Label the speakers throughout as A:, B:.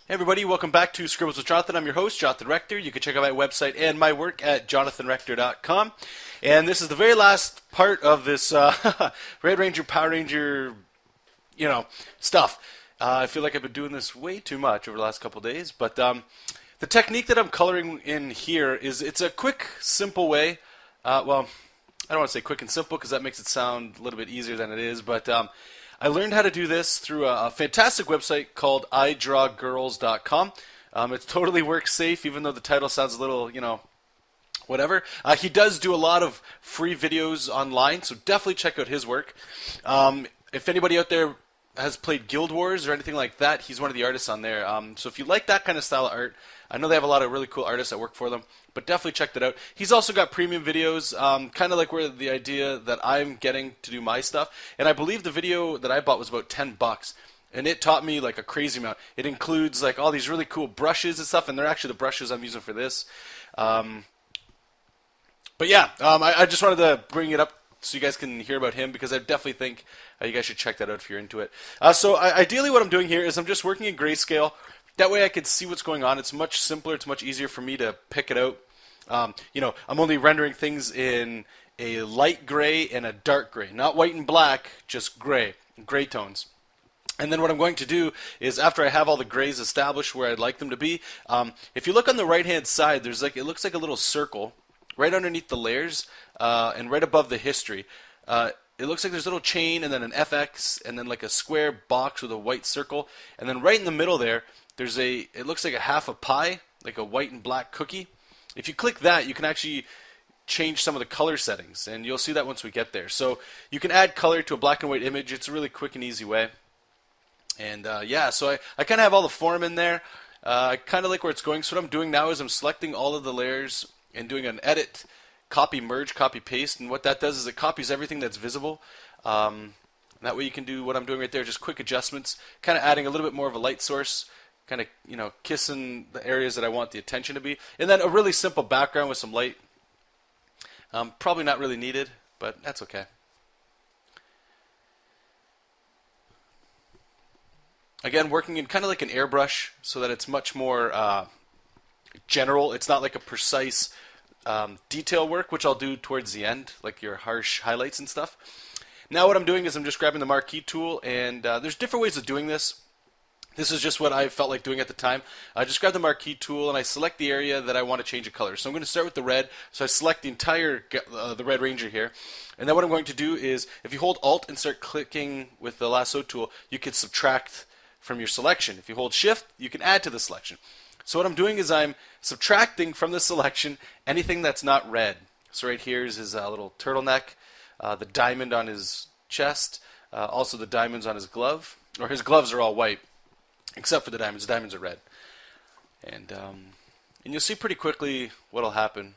A: Hey everybody, welcome back to Scribbles with Jonathan. I'm your host, Jonathan Rector. You can check out my website and my work at jonathanrector.com. And this is the very last part of this Red Ranger, Power Ranger, stuff. I feel like I've been doing this way too much over the last couple days, but the technique that I'm coloring in here it's a quick, simple way. Well, I don't want to say quick and simple because that makes it sound a little bit easier than it is, but I learned how to do this through a fantastic website called idrawgirls.com. It totally works safe, even though the title sounds a little, whatever. He does do a lot of free videos online, so definitely check out his work. If anybody out there has played Guild Wars or anything like that, he's one of the artists on there. So if you like that kind of style of art, I know they have a lot of really cool artists that work for them, but definitely check that out. He's also got premium videos, kind of like where the idea that I'm getting to do my stuff. And I believe the video that I bought was about $10, and it taught me like a crazy amount. It includes like all these really cool brushes and stuff, and they're actually the brushes I'm using for this. But yeah, I just wanted to bring it up so you guys can hear about him, because I definitely think you guys should check that out if you're into it. Ideally what I'm doing here is I'm just working in grayscale. That way I can see what's going on. It's much simpler. It's much easier for me to pick it out. I'm only rendering things in a light gray and a dark gray. Not white and black, just gray tones. And then what I'm going to do is, after I have all the grays established where I'd like them to be, if you look on the right-hand side, it looks like a little circle right underneath the layers and right above the history. It looks like there's a little chain and then an FX and then like a square box with a white circle. And then right in the middle there, it looks like a half a pie, like a white and black cookie. If you click that, you can actually change some of the color settings, and you'll see that once we get there. So you can add color to a black and white image. It's a really quick and easy way. And so I kind of have all the form in there. I kind of like where it's going. So what I'm doing now is I'm selecting all of the layers and doing an edit, copy, merge, copy, paste. And what that does is it copies everything that's visible. That way you can do what I'm doing right there, just quick adjustments, kind of adding a little bit more of a light source, kind of, kissing the areas that I want the attention to be. And then a really simple background with some light. Probably not really needed, but that's okay. Again, working in kind of like an airbrush so that it's much more general. It's not like a precise detail work, which I'll do towards the end, like your harsh highlights and stuff. Now what I'm doing is I'm just grabbing the marquee tool, and there's different ways of doing this. This is just what I felt like doing at the time. I just grab the marquee tool and I select the area that I want to change a color. So I'm going to start with the red. So I select the entire the Red Ranger here. And then what I'm going to do is, if you hold Alt and start clicking with the lasso tool, you can subtract from your selection. If you hold Shift, you can add to the selection. So what I'm doing is I'm subtracting from the selection anything that's not red. So right here is his little turtleneck, the diamond on his chest, also the diamonds on his glove. Or his gloves are all white, except for the diamonds. The diamonds are red. And you'll see pretty quickly what'll happen.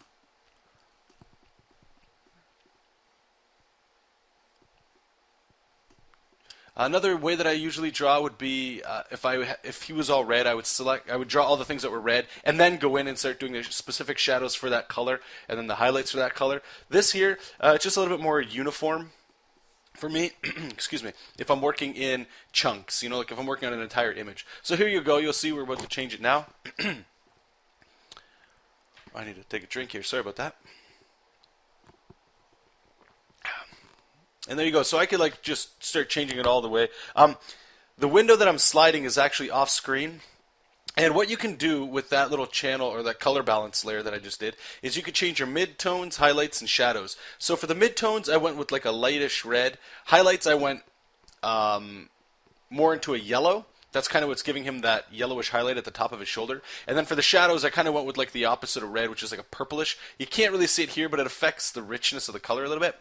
A: Another way that I usually draw would be if he was all red, I would draw all the things that were red, and then go in and start doing the specific shadows for that color, and then the highlights for that color. This here, it's just a little bit more uniform for me. Excuse me. If I'm working in chunks, like if I'm working on an entire image. So here you go. You'll see we're about to change it now. I need to take a drink here. Sorry about that. And there you go. So I could just start changing it all the way. The window that I'm sliding is actually off screen. And what you can do with that little channel or that color balance layer that I just did is you can change your midtones, highlights, and shadows. So for the midtones, I went with like a lightish red. Highlights, I went more into a yellow. That's kind of what's giving him that yellowish highlight at the top of his shoulder. And then for the shadows, I kind of went with like the opposite of red, which is like a purplish. You can't really see it here, but it affects the richness of the color a little bit.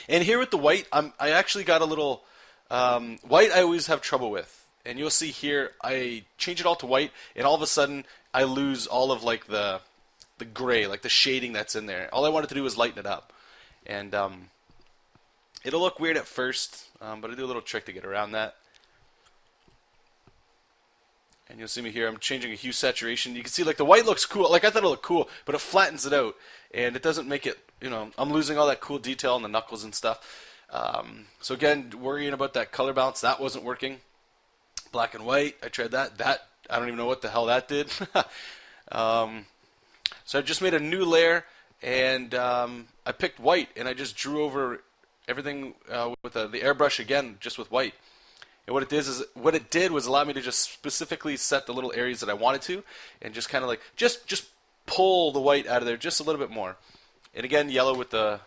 A: And here with the white, I actually got a little white I always have trouble with. And you'll see here, I change it all to white, and all of a sudden, I lose all of like the gray, like the shading that's in there. All I wanted to do was lighten it up. And it'll look weird at first, but I do a little trick to get around that. And you'll see me here, I'm changing a hue saturation. You can see like the white looks cool. Like I thought it looked cool, but it flattens it out. And it doesn't make it, I'm losing all that cool detail on the knuckles and stuff. So again, worrying about that color balance, that wasn't working. Black and white, I tried that. That I don't even know what the hell that did. So I just made a new layer, and I picked white, and I just drew over everything with the airbrush again, just with white. And what it did was allow me to just specifically set the little areas that I wanted to, and just kind of like just pull the white out of there just a little bit more. And again, yellow with the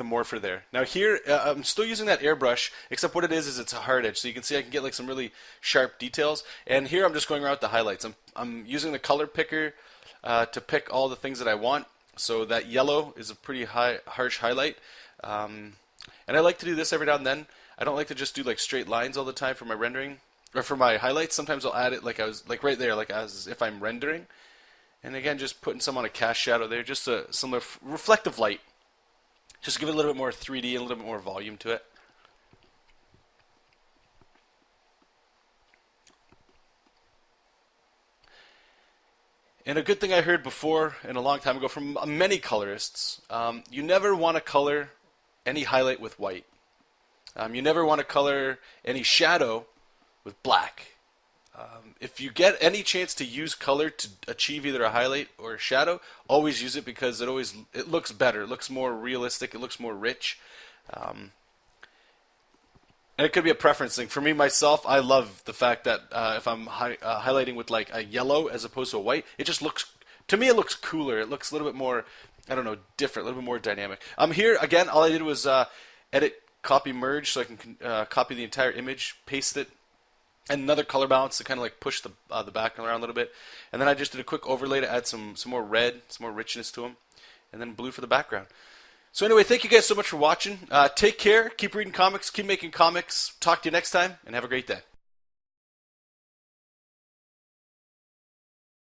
A: morpher there. Now here, I'm still using that airbrush, except what it is it's a hard edge. So you can see I can get like some really sharp details. And here I'm just going around with the highlights. I'm using the color picker to pick all the things that I want. So that yellow is a pretty harsh highlight. And I like to do this every now and then. I don't like to just do like straight lines all the time for my rendering or for my highlights. Sometimes I'll add it like right there, like as if I'm rendering. And again, just putting some on a cast shadow there, just some reflective light. Just give it a little bit more 3D and a little bit more volume to it. And a good thing I heard before and a long time ago from many colorists, you never want to color any highlight with white. You never want to color any shadow with black. If you get any chance to use color to achieve either a highlight or a shadow, always use it because it looks better, it looks more realistic, it looks more rich. And it could be a preference thing. For me, myself, I love the fact that if I'm highlighting with like a yellow as opposed to a white, it just looks, to me it looks cooler. It looks a little bit more, I don't know, different, a little bit more dynamic. Here, again, all I did was edit, copy, merge, so I can copy the entire image, paste it, and another color balance to kind of like push the background around a little bit. And then I just did a quick overlay to add some more red, some more richness to them, and then blue for the background. So anyway, thank you guys so much for watching. Take care, keep reading comics, keep making comics. Talk to you next time, and have a great day.